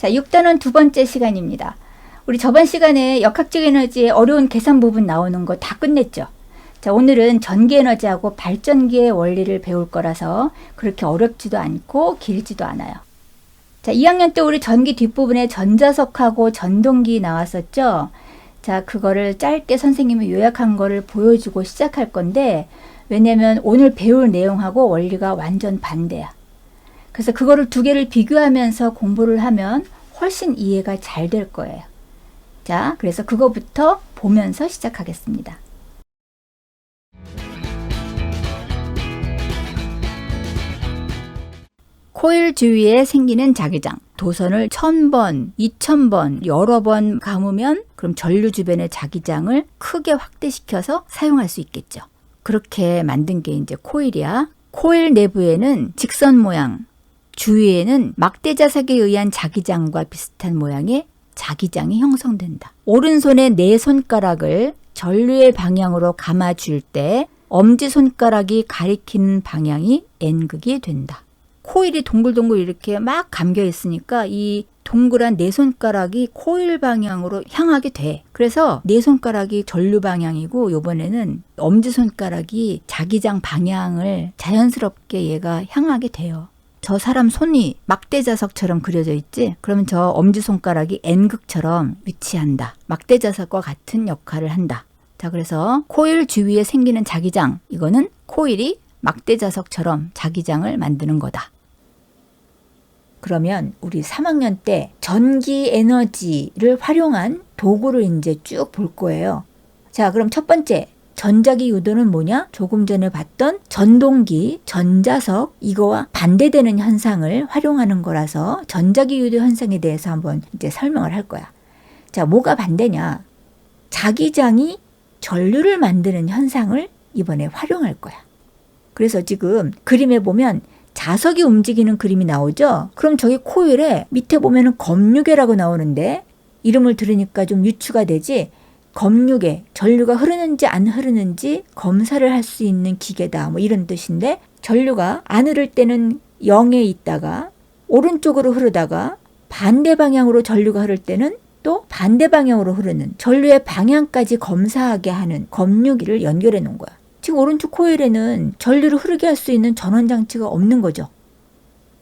자, 6단원 두 번째 시간입니다. 우리 저번 시간에 역학적 에너지의 어려운 계산 부분 나오는 거 다 끝냈죠. 자, 오늘은 전기 에너지하고 발전기의 원리를 배울 거라서 그렇게 어렵지도 않고 길지도 않아요. 자, 2학년 때 우리 전기 뒷부분에 전자석하고 전동기 나왔었죠. 자, 그거를 짧게 선생님이 요약한 거를 보여주고 시작할 건데, 왜냐면 오늘 배울 내용하고 원리가 완전 반대야. 그래서 그거를 두 개를 비교하면서 공부를 하면 훨씬 이해가 잘 될 거예요. 자, 그래서 그거부터 보면서 시작하겠습니다. 코일 주위에 생기는 자기장. 도선을 1000번, 2000번, 여러 번 감으면 그럼 전류 주변의 자기장을 크게 확대시켜서 사용할 수 있겠죠. 그렇게 만든 게 이제 코일이야. 코일 내부에는 직선 모양, 주위에는 막대 자석에 의한 자기장과 비슷한 모양의 자기장이 형성된다. 오른손의 네 손가락을 전류의 방향으로 감아줄 때 엄지손가락이 가리키는 방향이 N극이 된다. 코일이 동글동글 이렇게 막 감겨 있으니까 이 동그란 네 손가락이 코일 방향으로 향하게 돼. 그래서 네 손가락이 전류 방향이고 요번에는 엄지손가락이 자기장 방향을 자연스럽게 얘가 향하게 돼요. 저 사람 손이 막대자석처럼 그려져 있지? 그러면 저 엄지손가락이 N극처럼 위치한다. 막대자석과 같은 역할을 한다. 자, 그래서 코일 주위에 생기는 자기장, 이거는 코일이 막대자석처럼 자기장을 만드는 거다. 그러면 우리 3학년 때 전기 에너지를 활용한 도구를 이제 쭉 볼 거예요. 자, 그럼 첫 번째, 전자기 유도는 뭐냐? 조금 전에 봤던 전동기, 전자석, 이거와 반대되는 현상을 활용하는 거라서 전자기 유도 현상에 대해서 한번 이제 설명을 할 거야. 자, 뭐가 반대냐? 자기장이 전류를 만드는 현상을 이번에 활용할 거야. 그래서 지금 그림에 보면 자석이 움직이는 그림이 나오죠? 그럼 저기 코일에 밑에 보면은 검유계라고 나오는데 이름을 들으니까 좀 유추가 되지? 검유계, 전류가 흐르는지 안 흐르는지 검사를 할 수 있는 기계다. 뭐 이런 뜻인데 전류가 안 흐를 때는 0에 있다가 오른쪽으로 흐르다가 반대 방향으로 전류가 흐를 때는 또 반대 방향으로 흐르는 전류의 방향까지 검사하게 하는 검유기를 연결해 놓은 거야. 지금 오른쪽 코일에는 전류를 흐르게 할 수 있는 전원장치가 없는 거죠.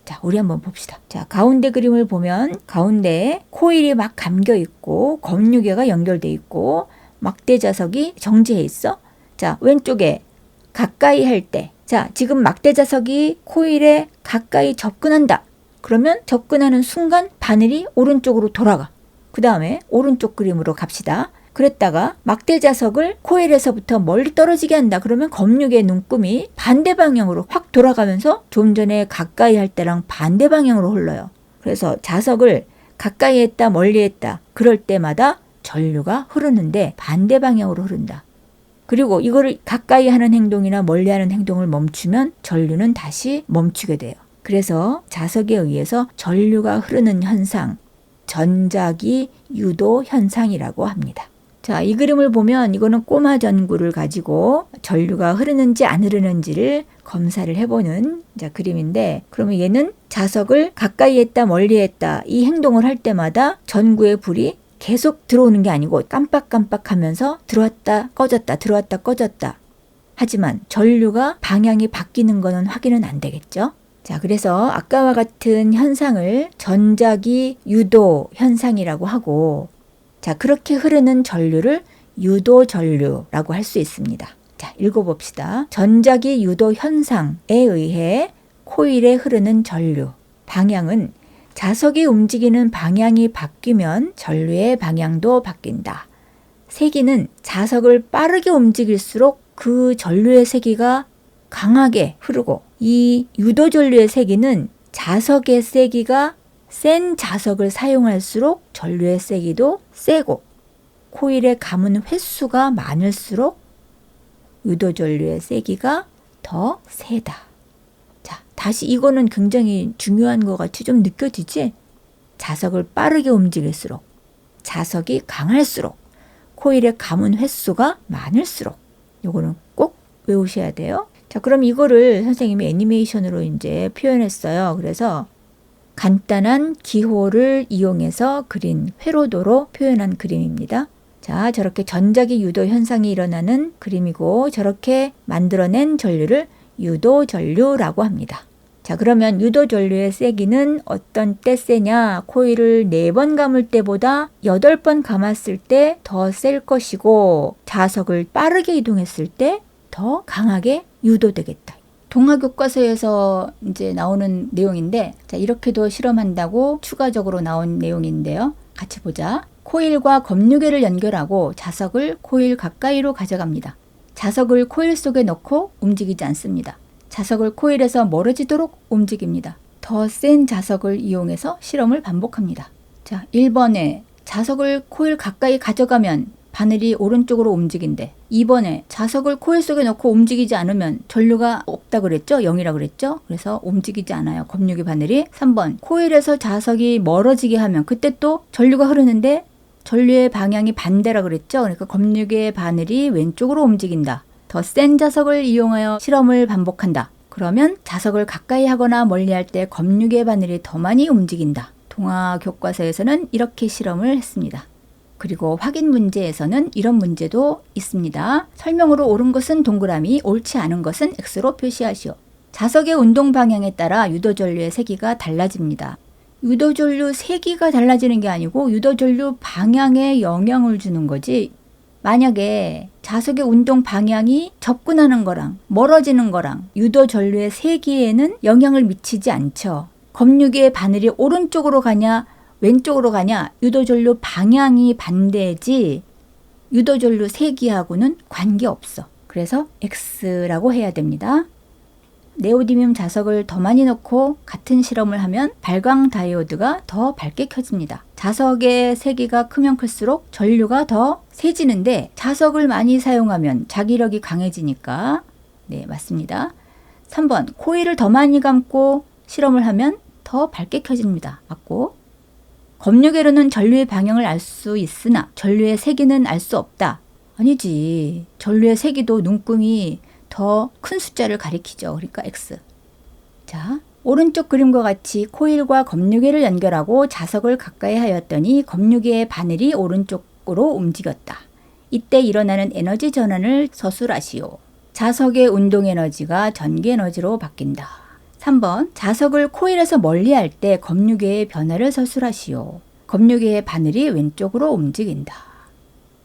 자, 우리 한번 봅시다. 자, 가운데 그림을 보면 가운데에 코일이 막 감겨 있고 검유계가 연결돼 있고 막대 자석이 정지해 있어. 자, 왼쪽에 가까이 할 때, 자, 지금 막대 자석이 코일에 가까이 접근한다. 그러면 접근하는 순간 바늘이 오른쪽으로 돌아가. 그 다음에 오른쪽 그림으로 갑시다. 그랬다가 막대 자석을 코일에서부터 멀리 떨어지게 한다. 그러면 검유계 눈금이 반대 방향으로 확 돌아가면서 좀 전에 가까이 할 때랑 반대 방향으로 흘러요. 그래서 자석을 가까이 했다 멀리 했다. 그럴 때마다 전류가 흐르는데 반대 방향으로 흐른다. 그리고 이거를 가까이 하는 행동이나 멀리 하는 행동을 멈추면 전류는 다시 멈추게 돼요. 그래서 자석에 의해서 전류가 흐르는 현상, 전자기 유도 현상이라고 합니다. 자, 이 그림을 보면 이거는 꼬마 전구를 가지고 전류가 흐르는지 안 흐르는지를 검사를 해보는 그림인데, 그러면 얘는 자석을 가까이 했다 멀리 했다 이 행동을 할 때마다 전구의 불이 계속 들어오는 게 아니고 깜빡깜빡하면서 들어왔다 꺼졌다 들어왔다 꺼졌다. 하지만 전류가 방향이 바뀌는 거는 확인은 안 되겠죠. 자, 그래서 아까와 같은 현상을 전자기 유도 현상이라고 하고, 자, 그렇게 흐르는 전류를 유도 전류라고 할 수 있습니다. 자, 읽어봅시다. 전자기 유도 현상에 의해 코일에 흐르는 전류 방향은 자석이 움직이는 방향이 바뀌면 전류의 방향도 바뀐다. 세기는 자석을 빠르게 움직일수록 그 전류의 세기가 강하게 흐르고, 이 유도 전류의 세기는 자석의 세기가 센 자석을 사용할수록 전류의 세기도 세고, 코일에 감은 횟수가 많을수록 유도 전류의 세기가 더 세다. 자, 다시 이거는 굉장히 중요한 것 같이 좀 느껴지지? 자석을 빠르게 움직일수록, 자석이 강할수록, 코일에 감은 횟수가 많을수록, 요거는 꼭 외우셔야 돼요. 자, 그럼 이거를 선생님이 애니메이션으로 이제 표현했어요. 그래서 간단한 기호를 이용해서 그린 회로도로 표현한 그림입니다. 자, 저렇게 전자기 유도 현상이 일어나는 그림이고 저렇게 만들어낸 전류를 유도전류라고 합니다. 자, 그러면 유도전류의 세기는 어떤 때 세냐? 코일을 4번 감을 때보다 8번 감았을 때 더 셀 것이고 자석을 빠르게 이동했을 때 더 강하게 유도되겠다. 동화교과서에서 이제 나오는 내용인데, 자, 이렇게도 실험한다고 추가적으로 나온 내용인데요. 같이 보자. 코일과 검유계를 연결하고 자석을 코일 가까이로 가져갑니다. 자석을 코일 속에 넣고 움직이지 않습니다. 자석을 코일에서 멀어지도록 움직입니다. 더 센 자석을 이용해서 실험을 반복합니다. 자, 1번에 자석을 코일 가까이 가져가면 바늘이 오른쪽으로 움직인대. 2번에 자석을 코일 속에 넣고 움직이지 않으면 전류가 없다 그랬죠? 0이라 그랬죠? 그래서 움직이지 않아요. 검유계 바늘이. 3번, 코일에서 자석이 멀어지게 하면 그때 또 전류가 흐르는데 전류의 방향이 반대라 그랬죠? 그러니까 검유계 바늘이 왼쪽으로 움직인다. 더 센 자석을 이용하여 실험을 반복한다. 그러면 자석을 가까이 하거나 멀리할 때 검유계 바늘이 더 많이 움직인다. 동화 교과서에서는 이렇게 실험을 했습니다. 그리고 확인 문제에서는 이런 문제도 있습니다. 설명으로 옳은 것은 동그라미, 옳지 않은 것은 X로 표시하시오. 자석의 운동 방향에 따라 유도전류의 세기가 달라집니다. 유도전류 세기가 달라지는 게 아니고 유도전류 방향에 영향을 주는 거지. 만약에 자석의 운동 방향이 접근하는 거랑 멀어지는 거랑 유도전류의 세기에는 영향을 미치지 않죠. 검유계의 바늘이 오른쪽으로 가냐 왼쪽으로 가냐 유도전류 방향이 반대지 유도전류 세기하고는 관계없어. 그래서 X라고 해야 됩니다. 네오디뮴 자석을 더 많이 넣고 같은 실험을 하면 발광 다이오드가 더 밝게 켜집니다. 자석의 세기가 크면 클수록 전류가 더 세지는데 자석을 많이 사용하면 자기력이 강해지니까 네, 맞습니다. 3번, 코일을 더 많이 감고 실험을 하면 더 밝게 켜집니다. 맞고. 검유계로는 전류의 방향을 알 수 있으나 전류의 세기는 알 수 없다. 아니지. 전류의 세기도 눈금이 더 큰 숫자를 가리키죠. 그러니까 X. 자, 오른쪽 그림과 같이 코일과 검유계를 연결하고 자석을 가까이 하였더니 검유계의 바늘이 오른쪽으로 움직였다. 이때 일어나는 에너지 전환을 서술하시오. 자석의 운동 에너지가 전기 에너지로 바뀐다. 3번, 자석을 코일에서 멀리할 때 검유계의 변화를 서술하시오. 검유계의 바늘이 왼쪽으로 움직인다.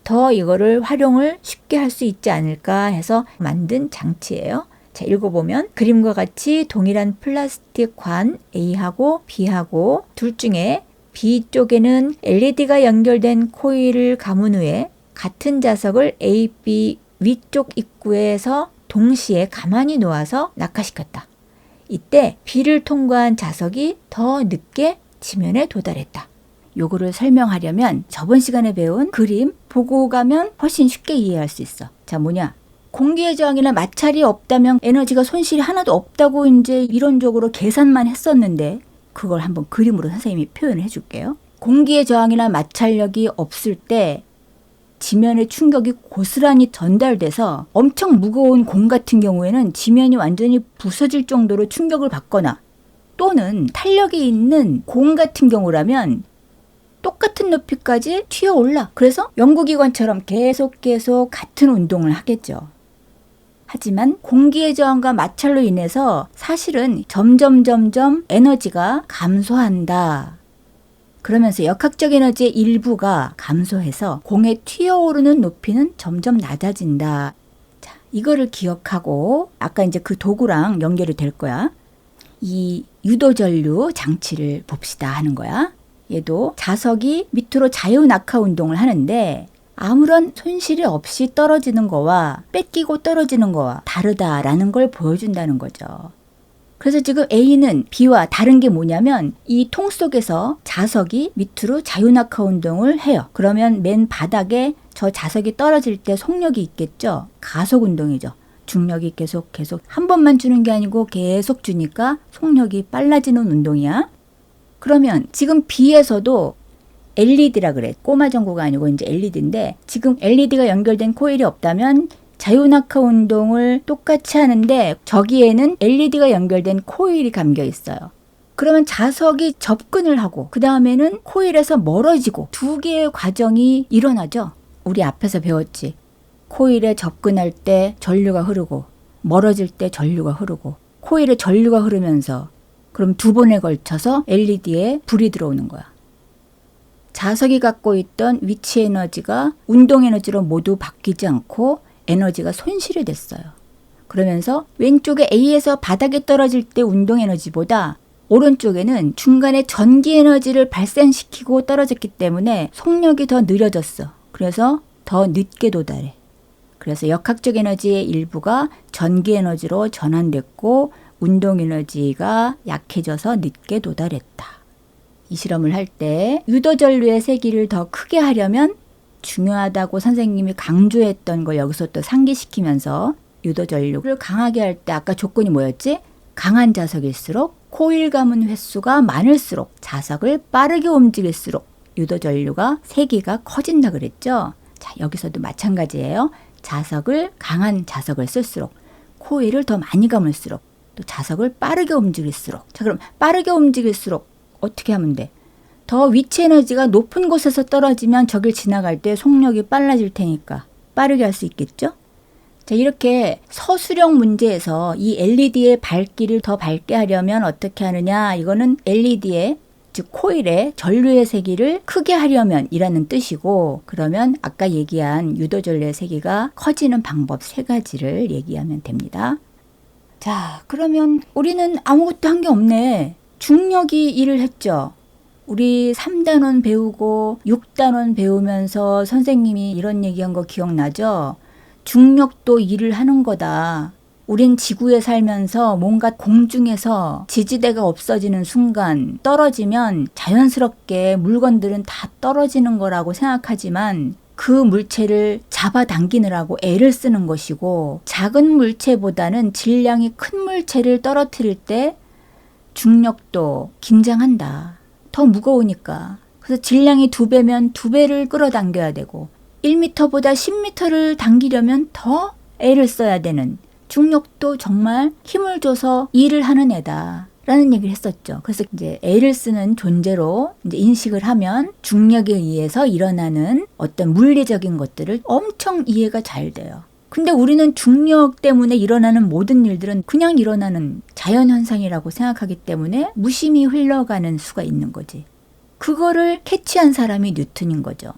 더 이거를 활용을 쉽게 할 수 있지 않을까 해서 만든 장치예요. 자, 읽어보면 그림과 같이 동일한 플라스틱 관 A하고 B하고 둘 중에 B 쪽에는 LED가 연결된 코일을 감은 후에 같은 자석을 A, B 위쪽 입구에서 동시에 가만히 놓아서 낙하시켰다. 이때 B를 통과한 자석이 더 늦게 지면에 도달했다. 요거를 설명하려면 저번 시간에 배운 그림 보고 가면 훨씬 쉽게 이해할 수 있어. 자, 뭐냐? 공기의 저항이나 마찰이 없다면 에너지가 손실이 하나도 없다고 이제 이론적으로 계산만 했었는데 그걸 한번 그림으로 선생님이 표현을 해줄게요. 공기의 저항이나 마찰력이 없을 때 지면의 충격이 고스란히 전달돼서 엄청 무거운 공 같은 경우에는 지면이 완전히 부서질 정도로 충격을 받거나 또는 탄력이 있는 공 같은 경우라면 똑같은 높이까지 튀어올라. 그래서 연구기관처럼 계속 같은 운동을 하겠죠. 하지만 공기의 저항과 마찰로 인해서 사실은 점점 에너지가 감소한다. 그러면서 역학적 에너지의 일부가 감소해서 공에 튀어오르는 높이는 점점 낮아진다. 자, 이거를 기억하고 아까 이제 그 도구랑 연결이 될 거야. 이 유도전류 장치를 봅시다 하는 거야. 얘도 자석이 밑으로 자유낙하 운동을 하는데 아무런 손실이 없이 떨어지는 거와 뺏기고 떨어지는 거와 다르다라는 걸 보여준다는 거죠. 그래서 지금 A는 B와 다른 게 뭐냐면 이 통 속에서 자석이 밑으로 자유낙하 운동을 해요. 그러면 맨 바닥에 저 자석이 떨어질 때 속력이 있겠죠. 가속 운동이죠. 중력이 계속 한 번만 주는 게 아니고 계속 주니까 속력이 빨라지는 운동이야. 그러면 지금 B에서도 LED라 그래. 꼬마 전구가 아니고 이제 LED인데 지금 LED가 연결된 코일이 없다면 자유낙하 운동을 똑같이 하는데 저기에는 LED가 연결된 코일이 감겨 있어요. 그러면 자석이 접근을 하고 그 다음에는 코일에서 멀어지고 두 개의 과정이 일어나죠. 우리 앞에서 배웠지. 코일에 접근할 때 전류가 흐르고 멀어질 때 전류가 흐르고 코일에 전류가 흐르면서 그럼 두 번에 걸쳐서 LED에 불이 들어오는 거야. 자석이 갖고 있던 위치 에너지가 운동 에너지로 모두 바뀌지 않고 에너지가 손실이 됐어요. 그러면서 왼쪽에 A에서 바닥에 떨어질 때 운동 에너지보다 오른쪽에는 중간에 전기 에너지를 발생시키고 떨어졌기 때문에 속력이 더 느려졌어. 그래서 더 늦게 도달해. 그래서 역학적 에너지의 일부가 전기 에너지로 전환됐고 운동 에너지가 약해져서 늦게 도달했다. 이 실험을 할 때 유도전류의 세기를 더 크게 하려면 중요하다고 선생님이 강조했던 걸 여기서 또 상기시키면서 유도전류를 강하게 할 때 아까 조건이 뭐였지? 강한 자석일수록 코일 감은 횟수가 많을수록 자석을 빠르게 움직일수록 유도전류가 세기가 커진다 그랬죠? 자, 여기서도 마찬가지예요. 자석을 강한 자석을 쓸수록 코일을 더 많이 감을수록 또 자석을 빠르게 움직일수록 자 그럼 빠르게 움직일수록 어떻게 하면 돼? 더 위치 에너지가 높은 곳에서 떨어지면 저길 지나갈 때 속력이 빨라질 테니까 빠르게 할 수 있겠죠? 자, 이렇게 서술형 문제에서 이 LED의 밝기를 더 밝게 하려면 어떻게 하느냐? 이거는 LED의 즉 코일의 전류의 세기를 크게 하려면 이라는 뜻이고 그러면 아까 얘기한 유도전류의 세기가 커지는 방법 3가지를 얘기하면 됩니다. 자, 그러면 우리는 아무것도 한 게 없네. 중력이 일을 했죠. 우리 3단원 배우고 6단원 배우면서 선생님이 이런 얘기한 거 기억나죠? 중력도 일을 하는 거다. 우린 지구에 살면서 뭔가 공중에서 지지대가 없어지는 순간 떨어지면 자연스럽게 물건들은 다 떨어지는 거라고 생각하지만 그 물체를 잡아당기느라고 애를 쓰는 것이고 작은 물체보다는 질량이 큰 물체를 떨어뜨릴 때 중력도 긴장한다. 더 무거우니까. 그래서 질량이 2배면 2배를 끌어당겨야 되고 1m보다 10m를 당기려면 더 애를 써야 되는 중력도 정말 힘을 줘서 일을 하는 애다. 라는 얘기를 했었죠. 그래서 이제 애를 쓰는 존재로 이제 인식을 하면 중력에 의해서 일어나는 어떤 물리적인 것들을 엄청 이해가 잘 돼요. 근데 우리는 중력 때문에 일어나는 모든 일들은 그냥 일어나는 자연현상이라고 생각하기 때문에 무심히 흘러가는 수가 있는 거지. 그거를 캐치한 사람이 뉴턴인 거죠.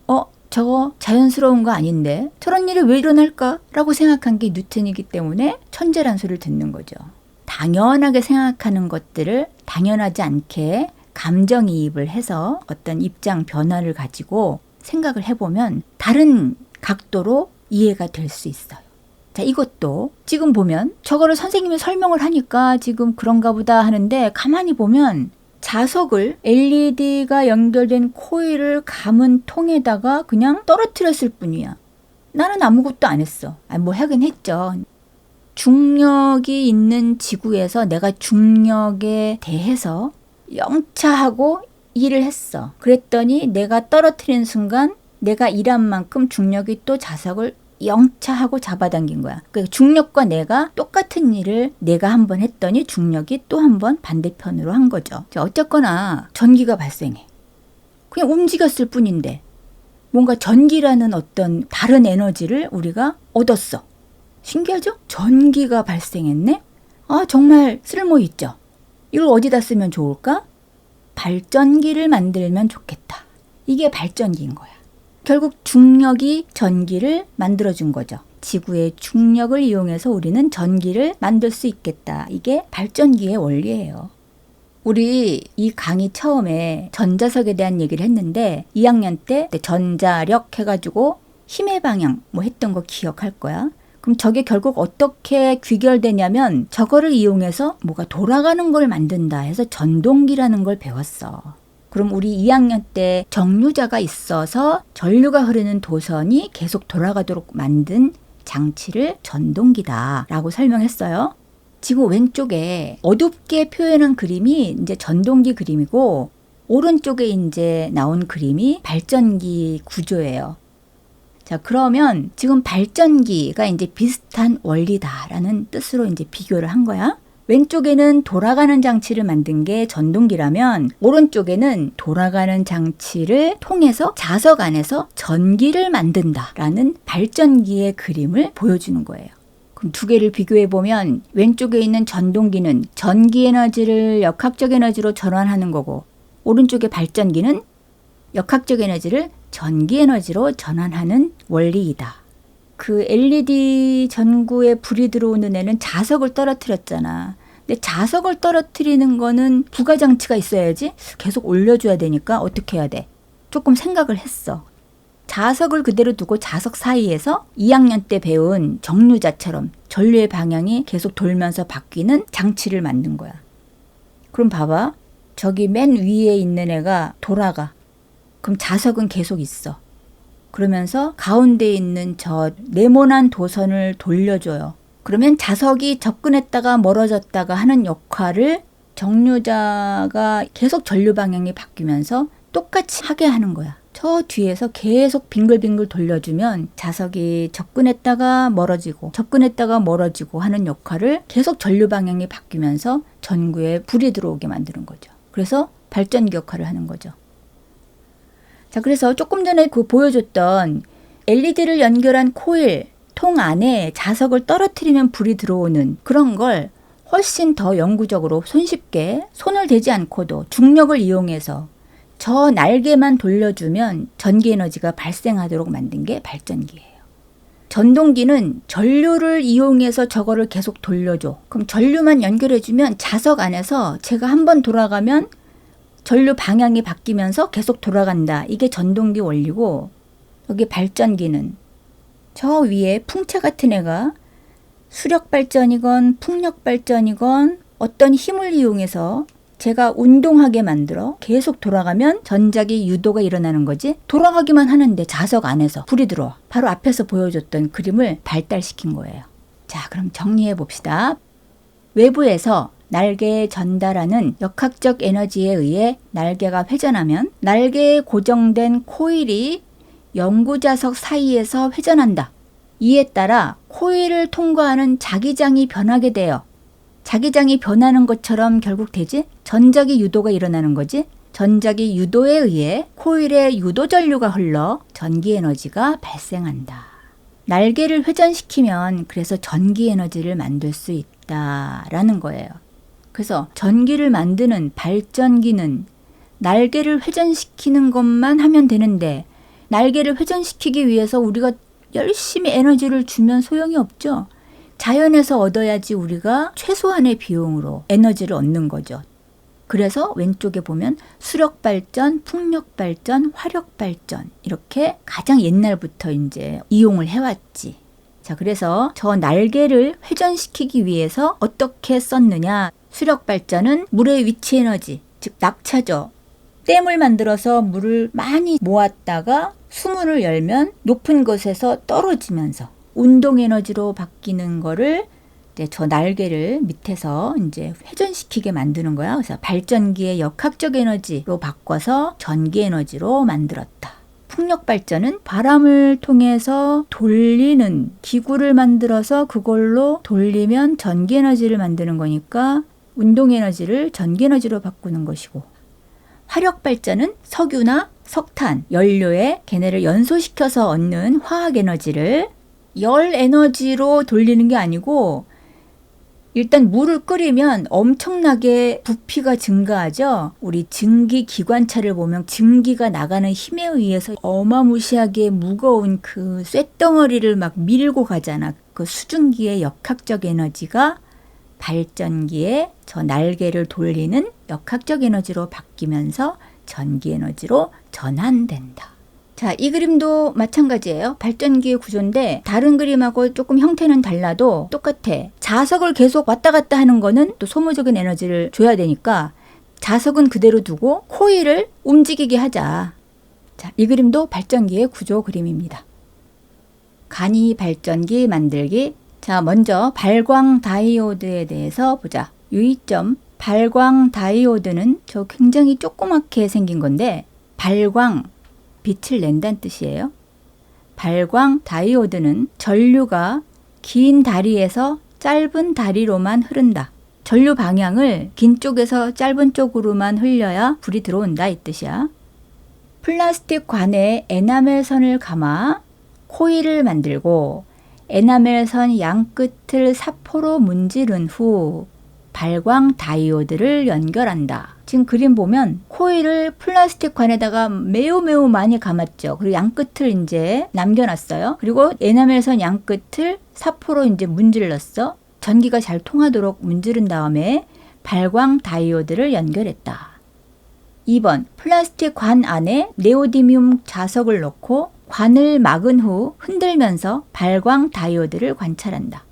저거 자연스러운 거 아닌데 저런 일이 왜 일어날까? 라고 생각한 게 뉴턴이기 때문에 천재란 소리를 듣는 거죠. 당연하게 생각하는 것들을 당연하지 않게 감정이입을 해서 어떤 입장 변화를 가지고 생각을 해보면 다른 각도로 이해가 될 수 있어요. 자, 이것도 지금 보면 저거를 선생님이 설명을 하니까 지금 그런가 보다 하는데 가만히 보면 자석을 LED가 연결된 코일을 감은 통에다가 그냥 떨어뜨렸을 뿐이야. 나는 아무것도 안 했어. 뭐 하긴 했죠. 중력이 있는 지구에서 내가 중력에 대해서 영차하고 일을 했어. 그랬더니 내가 떨어뜨린 순간 내가 일한 만큼 중력이 또 자석을 영차하고 잡아당긴 거야. 그러니까 중력과 내가 똑같은 일을 내가 한 번 했더니 중력이 또 한 번 반대편으로 한 거죠. 자, 어쨌거나 전기가 발생해. 그냥 움직였을 뿐인데 뭔가 전기라는 어떤 다른 에너지를 우리가 얻었어. 신기하죠? 전기가 발생했네? 정말 쓸모 있죠? 이걸 어디다 쓰면 좋을까? 발전기를 만들면 좋겠다. 이게 발전기인 거야. 결국 중력이 전기를 만들어준 거죠. 지구의 중력을 이용해서 우리는 전기를 만들 수 있겠다. 이게 발전기의 원리예요. 우리 이 강의 처음에 전자석에 대한 얘기를 했는데 2학년 때 전자력 해가지고 힘의 방향 뭐 했던 거 기억할 거야. 그럼 저게 결국 어떻게 귀결되냐면 저거를 이용해서 뭐가 돌아가는 걸 만든다 해서 전동기라는 걸 배웠어. 그럼 우리 2학년 때 정류자가 있어서 전류가 흐르는 도선이 계속 돌아가도록 만든 장치를 전동기다 라고 설명했어요. 지금 왼쪽에 어둡게 표현한 그림이 이제 전동기 그림이고 오른쪽에 이제 나온 그림이 발전기 구조예요. 자, 그러면 지금 발전기가 이제 비슷한 원리다라는 뜻으로 이제 비교를 한 거야. 왼쪽에는 돌아가는 장치를 만든 게 전동기라면 오른쪽에는 돌아가는 장치를 통해서 자석 안에서 전기를 만든다라는 발전기의 그림을 보여주는 거예요. 그럼 두 개를 비교해 보면 왼쪽에 있는 전동기는 전기 에너지를 역학적 에너지로 전환하는 거고, 오른쪽의 발전기는 역학적 에너지를 전기 에너지로 전환하는 원리이다. 그 LED 전구에 불이 들어오는 애는 자석을 떨어뜨렸잖아. 근데 자석을 떨어뜨리는 거는 부가장치가 있어야지 계속 올려줘야 되니까 어떻게 해야 돼? 조금 생각을 했어. 자석을 그대로 두고 자석 사이에서 2학년 때 배운 정류자처럼 전류의 방향이 계속 돌면서 바뀌는 장치를 만든 거야. 그럼 봐봐. 저기 맨 위에 있는 애가 돌아가. 그럼 자석은 계속 있어. 그러면서 가운데 있는 저 네모난 도선을 돌려줘요. 그러면 자석이 접근했다가 멀어졌다가 하는 역할을 정류자가 계속 전류 방향이 바뀌면서 똑같이 하게 하는 거야. 저 뒤에서 계속 빙글빙글 돌려주면 자석이 접근했다가 멀어지고 접근했다가 멀어지고 하는 역할을 계속 전류 방향이 바뀌면서 전구에 불이 들어오게 만드는 거죠. 그래서 발전기 역할을 하는 거죠. 자, 그래서 조금 전에 그 보여줬던 LED를 연결한 코일 통 안에 자석을 떨어뜨리면 불이 들어오는 그런 걸 훨씬 더 영구적으로 손쉽게 손을 대지 않고도 중력을 이용해서 저 날개만 돌려주면 전기 에너지가 발생하도록 만든 게 발전기예요. 전동기는 전류를 이용해서 저거를 계속 돌려줘. 그럼 전류만 연결해주면 자석 안에서 제가 한번 돌아가면 전류 방향이 바뀌면서 계속 돌아간다. 이게 전동기 원리고, 여기 발전기는 저 위에 풍차 같은 애가 수력 발전이건 풍력 발전이건 어떤 힘을 이용해서 제가 운동하게 만들어 계속 돌아가면 전자기 유도가 일어나는 거지. 돌아가기만 하는데 자석 안에서 불이 들어와. 바로 앞에서 보여줬던 그림을 발달시킨 거예요. 자, 그럼 정리해 봅시다. 외부에서 날개에 전달하는 역학적 에너지에 의해 날개가 회전하면 날개에 고정된 코일이 영구자석 사이에서 회전한다. 이에 따라 코일을 통과하는 자기장이 변하게 돼요. 자기장이 변하는 것처럼 결국 되지? 전자기 유도가 일어나는 거지? 전자기 유도에 의해 코일에 유도 전류가 흘러 전기 에너지가 발생한다. 날개를 회전시키면 그래서 전기 에너지를 만들 수 있다라는 거예요. 그래서 전기를 만드는 발전기는 날개를 회전시키는 것만 하면 되는데, 날개를 회전시키기 위해서 우리가 열심히 에너지를 주면 소용이 없죠. 자연에서 얻어야지 우리가 최소한의 비용으로 에너지를 얻는 거죠. 그래서 왼쪽에 보면 수력 발전, 풍력 발전, 화력 발전 이렇게 가장 옛날부터 이제 이용을 해왔지. 자, 그래서 저 날개를 회전시키기 위해서 어떻게 썼느냐? 수력 발전은 물의 위치 에너지, 즉 낙차죠. 댐을 만들어서 물을 많이 모았다가 수문을 열면 높은 곳에서 떨어지면서 운동 에너지로 바뀌는 거를 이제 저 날개를 밑에서 이제 회전시키게 만드는 거야. 그래서 발전기의 역학적 에너지로 바꿔서 전기 에너지로 만들었다. 풍력 발전은 바람을 통해서 돌리는 기구를 만들어서 그걸로 돌리면 전기 에너지를 만드는 거니까 운동 에너지를 전기 에너지로 바꾸는 것이고, 화력 발전은 석유나 석탄, 연료에 걔네를 연소시켜서 얻는 화학 에너지를 열 에너지로 돌리는 게 아니고, 일단 물을 끓이면 엄청나게 부피가 증가하죠. 우리 증기 기관차를 보면 증기가 나가는 힘에 의해서 어마무시하게 무거운 그 쇳덩어리를 막 밀고 가잖아. 그 수증기의 역학적 에너지가 발전기에 저 날개를 돌리는 역학적 에너지로 바뀌면서 전기 에너지로 전환된다. 자, 이 그림도 마찬가지예요. 발전기의 구조인데 다른 그림하고 조금 형태는 달라도 똑같아. 자석을 계속 왔다 갔다 하는 거는 또 소모적인 에너지를 줘야 되니까 자석은 그대로 두고 코일을 움직이게 하자. 자, 이 그림도 발전기의 구조 그림입니다. 간이 발전기 만들기. 자, 먼저 발광 다이오드에 대해서 보자. 유의점, 발광 다이오드는 저 굉장히 조그맣게 생긴 건데, 발광, 빛을 낸다는 뜻이에요. 발광 다이오드는 전류가 긴 다리에서 짧은 다리로만 흐른다. 전류 방향을 긴 쪽에서 짧은 쪽으로만 흘려야 불이 들어온다 이 뜻이야. 플라스틱 관에 에나멜 선을 감아 코일을 만들고 에나멜 선 양끝을 사포로 문지른 후 발광 다이오드를 연결한다. 지금 그림 보면 코일을 플라스틱 관에다가 매우 많이 감았죠. 그리고 양끝을 이제 남겨놨어요. 그리고 에나멜 선 양끝을 사포로 이제 문질렀어. 전기가 잘 통하도록 문지른 다음에 발광 다이오드를 연결했다. 2번, 플라스틱 관 안에 네오디뮴 자석을 넣고 관을 막은 후 흔들면서 발광 다이오드를 관찰한다.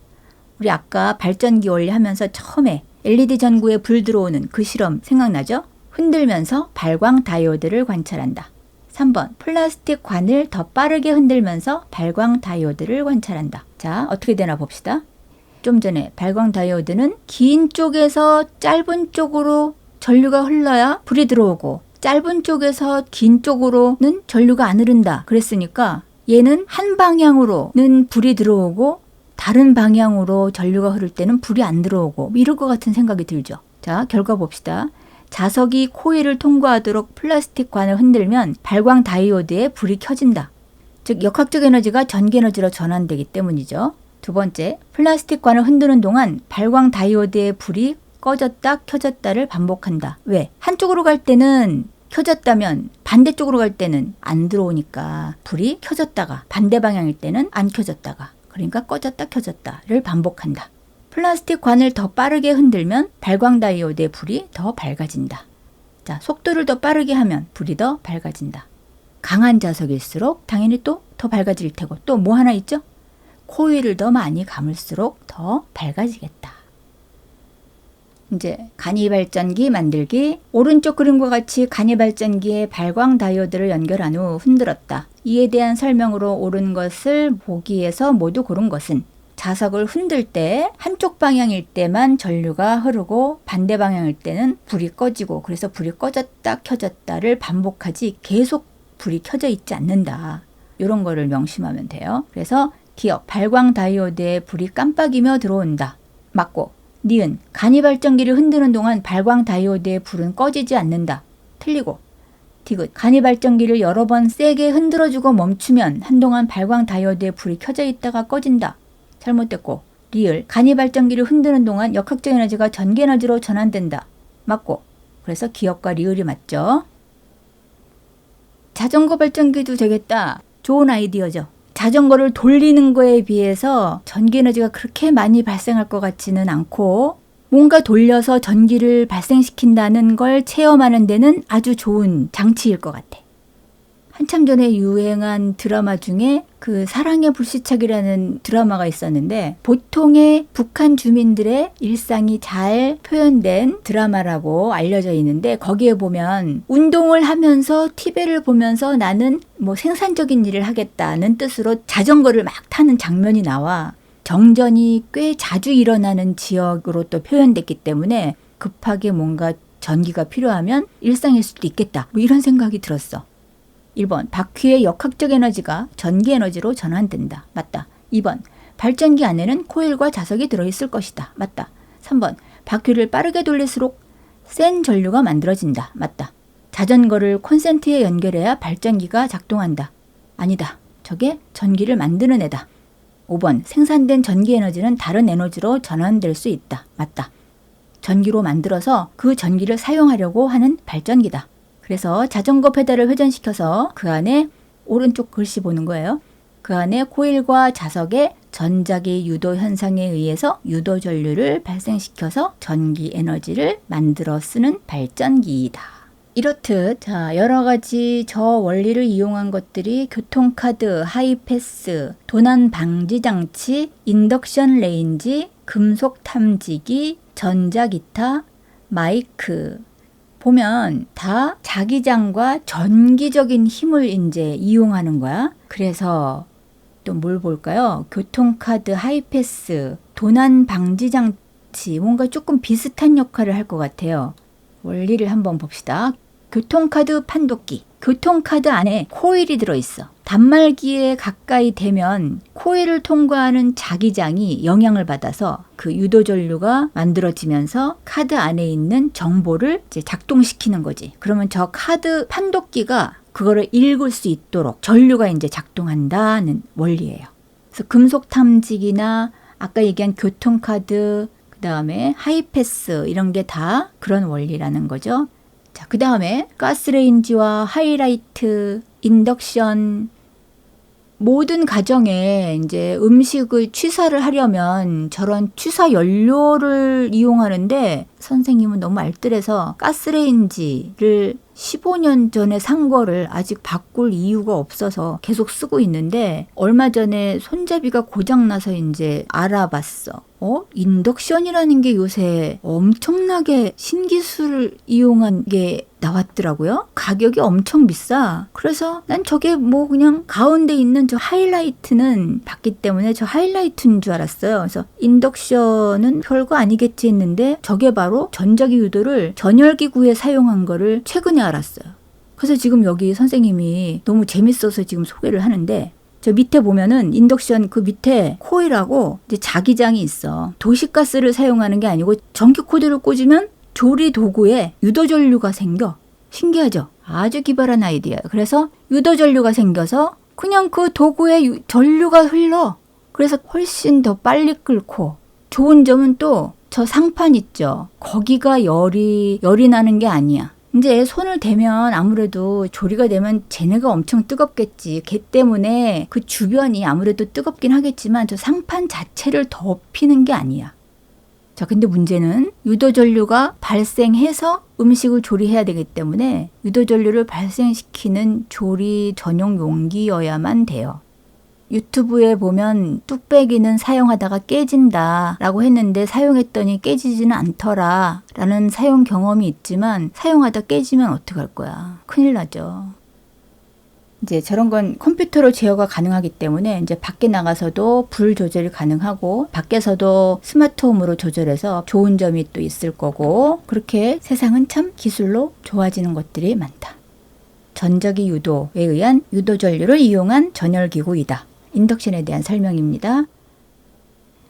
우리 아까 발전기 원리 하면서 처음에 LED 전구에 불 들어오는 그 실험 생각나죠? 흔들면서 발광 다이오드를 관찰한다. 3번, 플라스틱 관을 더 빠르게 흔들면서 발광 다이오드를 관찰한다. 자, 어떻게 되나 봅시다. 좀 전에 발광 다이오드는 긴 쪽에서 짧은 쪽으로 전류가 흘러야 불이 들어오고 짧은 쪽에서 긴 쪽으로는 전류가 안 흐른다 그랬으니까 얘는 한 방향으로는 불이 들어오고 다른 방향으로 전류가 흐를 때는 불이 안 들어오고 이럴 것 같은 생각이 들죠. 자, 결과 봅시다. 자석이 코일을 통과하도록 플라스틱 관을 흔들면 발광 다이오드에 불이 켜진다. 즉 역학적 에너지가 전기 에너지로 전환되기 때문이죠. 두 번째, 플라스틱 관을 흔드는 동안 발광 다이오드의 불이 꺼졌다 켜졌다를 반복한다. 왜? 한쪽으로 갈 때는 켜졌다면 반대쪽으로 갈 때는 안 들어오니까 불이 켜졌다가 반대 방향일 때는 안 켜졌다가 그러니까 꺼졌다 켜졌다를 반복한다. 플라스틱 관을 더 빠르게 흔들면 발광 다이오드의 불이 더 밝아진다. 자, 속도를 더 빠르게 하면 불이 더 밝아진다. 강한 자석일수록 당연히 또 더 밝아질 테고 또 뭐 하나 있죠? 코일을 더 많이 감을수록 더 밝아지겠다. 이제 간이발전기 만들기. 오른쪽 그림과 같이 간이발전기에 발광 다이오드를 연결한 후 흔들었다. 이에 대한 설명으로 옳은 것을 보기에서 모두 고른 것은 자석을 흔들 때 한쪽 방향일 때만 전류가 흐르고 반대 방향일 때는 불이 꺼지고 그래서 불이 꺼졌다 켜졌다를 반복하지 계속 불이 켜져 있지 않는다. 이런 거를 명심하면 돼요. 그래서 기억, 발광 다이오드에 불이 깜빡이며 들어온다. 맞고. 니은, 간이발전기를 흔드는 동안 발광 다이오드의 불은 꺼지지 않는다. 틀리고. 디귿, 간이발전기를 여러 번 세게 흔들어주고 멈추면 한동안 발광 다이오드의 불이 켜져 있다가 꺼진다. 잘못됐고. 리을, 간이발전기를 흔드는 동안 역학적 에너지가 전기 에너지로 전환된다. 맞고. 그래서 기억과 리을이 맞죠. 자전거 발전기도 되겠다. 좋은 아이디어죠. 자전거를 돌리는 거에 비해서 전기 에너지가 그렇게 많이 발생할 것 같지는 않고 뭔가 돌려서 전기를 발생시킨다는 걸 체험하는 데는 아주 좋은 장치일 것 같아. 한참 전에 유행한 드라마 중에 그 사랑의 불시착이라는 드라마가 있었는데 보통의 북한 주민들의 일상이 잘 표현된 드라마라고 알려져 있는데 거기에 보면 운동을 하면서 TV를 보면서 나는 뭐 생산적인 일을 하겠다는 뜻으로 자전거를 막 타는 장면이 나와. 정전이 꽤 자주 일어나는 지역으로 또 표현됐기 때문에 급하게 뭔가 전기가 필요하면 일상일 수도 있겠다. 뭐 이런 생각이 들었어. 1번, 바퀴의 역학적 에너지가 전기 에너지로 전환된다. 맞다. 2번, 발전기 안에는 코일과 자석이 들어있을 것이다. 맞다. 3번, 바퀴를 빠르게 돌릴수록 센 전류가 만들어진다. 맞다. 자전거를 콘센트에 연결해야 발전기가 작동한다. 아니다. 저게 전기를 만드는 애다. 5번, 생산된 전기 에너지는 다른 에너지로 전환될 수 있다. 맞다. 전기로 만들어서 그 전기를 사용하려고 하는 발전기다. 그래서 자전거 페달을 회전시켜서 그 안에 오른쪽 글씨 보는 거예요. 그 안에 코일과 자석의 전자기 유도 현상에 의해서 유도 전류를 발생시켜서 전기 에너지를 만들어 쓰는 발전기이다. 이렇듯 여러 가지 저 원리를 이용한 것들이 교통카드, 하이패스, 도난 방지 장치, 인덕션 레인지, 금속 탐지기, 전자기타, 마이크 보면 다 자기장과 전기적인 힘을 이제 이용하는 거야. 그래서 또 뭘 볼까요? 교통카드, 하이패스, 도난 방지 장치 뭔가 조금 비슷한 역할을 할 것 같아요. 원리를 한번 봅시다. 교통카드 판독기. 교통카드 안에 코일이 들어있어. 단말기에 가까이 되면 코일을 통과하는 자기장이 영향을 받아서 그 유도전류가 만들어지면서 카드 안에 있는 정보를 이제 작동시키는 거지. 그러면 저 카드 판독기가 그거를 읽을 수 있도록 전류가 이제 작동한다는 원리예요. 그래서 금속 탐지기나 아까 얘기한 교통카드, 그 다음에 하이패스 이런 게 다 그런 원리라는 거죠. 자, 그 다음에 가스레인지와 하이라이트, 인덕션, 모든 가정에 이제 음식을 취사를 하려면 저런 취사 연료를 이용하는데 선생님은 너무 알뜰해서 가스레인지를 15년 전에 산 거를 아직 바꿀 이유가 없어서 계속 쓰고 있는데 얼마 전에 손잡이가 고장나서 이제 알아봤어. 인덕션이라는 게 요새 엄청나게 신기술을 이용한 게 나왔더라고요. 가격이 엄청 비싸. 그래서 난 저게 뭐 그냥 가운데 있는 저 하이라이트는 봤기 때문에 저 하이라이트인 줄 알았어요. 그래서 인덕션은 별거 아니겠지 했는데 저게 바로 전자기 유도를 전열기구에 사용한 거를 최근에 알았어요. 그래서 지금 여기 선생님이 너무 재밌어서 지금 소개를 하는데 저 밑에 보면은 인덕션 그 밑에 코일하고 이제 자기장이 있어. 도시가스를 사용하는 게 아니고 전기 코드를 꽂으면 조리 도구에 유도전류가 생겨. 신기하죠? 아주 기발한 아이디어예요. 그래서 유도전류가 생겨서 그냥 그 도구에 전류가 흘러. 그래서 훨씬 더 빨리 끓고 좋은 점은 또 저 상판 있죠? 거기가 열이 나는 게 아니야. 이제 손을 대면 아무래도 조리가 되면 쟤네가 엄청 뜨겁겠지. 걔 때문에 그 주변이 아무래도 뜨겁긴 하겠지만 저 상판 자체를 덮이는 게 아니야. 자, 근데 문제는 유도전류가 발생해서 음식을 조리해야 되기 때문에 유도전류를 발생시키는 조리 전용 용기여야만 돼요. 유튜브에 보면 뚝배기는 사용하다가 깨진다 라고 했는데 사용했더니 깨지지는 않더라 라는 사용 경험이 있지만 사용하다 깨지면 어떡할 거야. 큰일 나죠. 이제 저런 건 컴퓨터로 제어가 가능하기 때문에 이제 밖에 나가서도 불 조절이 가능하고 밖에서도 스마트홈으로 조절해서 좋은 점이 또 있을 거고 그렇게 세상은 참 기술로 좋아지는 것들이 많다. 전자기 유도에 의한 유도전류를 이용한 전열기구이다. 인덕션에 대한 설명입니다.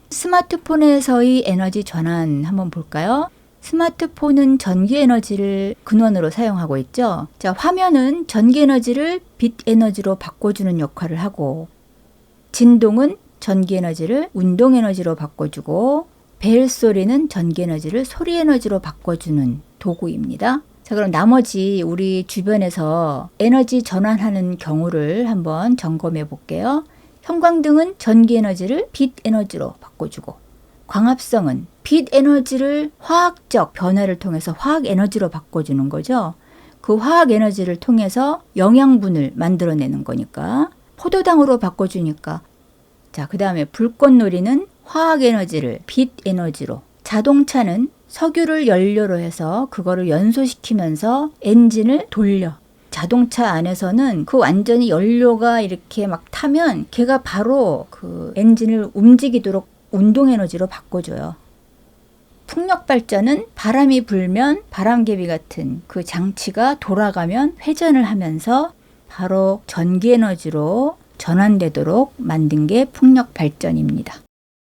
스마트폰에서의 에너지 전환 한번 볼까요? 스마트폰은 전기 에너지를 근원으로 사용하고 있죠. 자, 화면은 전기 에너지를 빛 에너지로 바꿔주는 역할을 하고 진동은 전기 에너지를 운동 에너지로 바꿔주고 벨 소리는 전기 에너지를 소리 에너지로 바꿔주는 도구입니다. 자, 그럼 나머지 우리 주변에서 에너지 전환하는 경우를 한번 점검해 볼게요. 형광등은 전기 에너지를 빛 에너지로 바꿔주고 광합성은 빛 에너지를 화학적 변화를 통해서 화학 에너지로 바꿔주는 거죠. 그 화학 에너지를 통해서 영양분을 만들어내는 거니까 포도당으로 바꿔주니까 자, 그 다음에 불꽃놀이는 화학 에너지를 빛 에너지로 자동차는 석유를 연료로 해서 그거를 연소시키면서 엔진을 돌려. 자동차 안에서는 그 완전히 연료가 이렇게 막 타면 걔가 바로 그 엔진을 움직이도록 운동 에너지로 바꿔줘요. 풍력 발전은 바람이 불면 바람개비 같은 그 장치가 돌아가면 회전을 하면서 바로 전기 에너지로 전환되도록 만든 게 풍력 발전입니다.